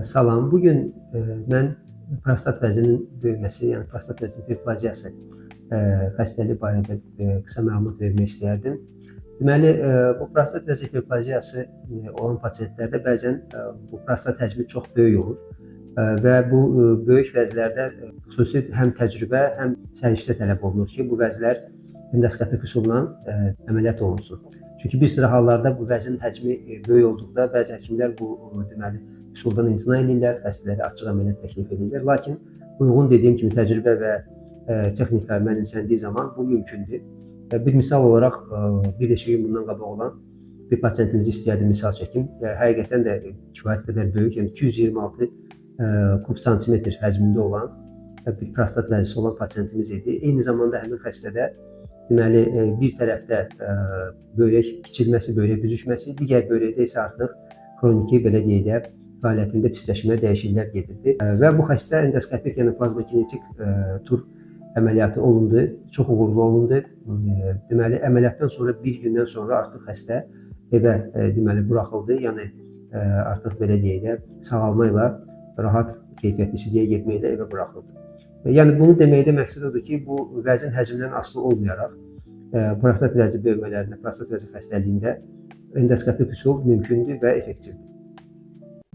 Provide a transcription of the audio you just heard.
Salam. Bugün mən prostat vəzinin böyüməsi, yəni prostat vəzinin hiperplaziyası xəstəliyi barədə qısa məlumat vermək istəyərdim. Deməli, bu prostat vəzi hiperplaziyası olan pasientlərdə bəzən bu prostat həcmi çox böyük olur və bu böyük vəzlərdə xüsusi həm təcrübə, həm səriştə tələb olunur ki, bu vəzlər endoskopik üsulla əməliyyat olunsun. Çünki bir sıra hallarda bu vəzin həcmi böyük olduqda bəzi həkimlər bu deməli üsuldan imtina edirlər, xəstələrə açıq əməliyyat təklif edirlər. Lakin uyğun dediyim kimi təcrübə və texnika mənimsəndiyi zaman bu mümkündür. Bir misal olaraq bir neçə gün bundan qabaq olan bir pasientimizi istəyərdim misal çəkim. Həqiqətən də kifayət qədər böyük, yəni 226 kub santimetr həcmində olan bir prostat vəzisi olan pasientimiz idi. Eyni zamanda həmin xəstədə deməli bir tərəfdə böyrək kiçilməsi, böyrək büzüşməsi, digər böyrəkdə isə artıq xroniki belə deyək də fəaliyyətində pisləşmə, dəyişikliklər gedirdi və bu xəstə endoskopik, yəni plazmakinetik tur əməliyyatı olundu, çox uğurlu olundu. Deməli, əməliyyatdan sonra bir gündən sonra artıq xəstə evə deməli buraxıldı, yəni artıq belə deyək də sağalma ilə rahat keyfiyyətli sidəyə getməklə evə buraxıldı. Yəni bunu deməkdə məqsəd odur ki, bu vəzin həcmindən asılı olmayaraq prostat vəzi böyümələrinə, prostat vəzi xəstəliyində endoskopik üsul mümkündür və effektivdir.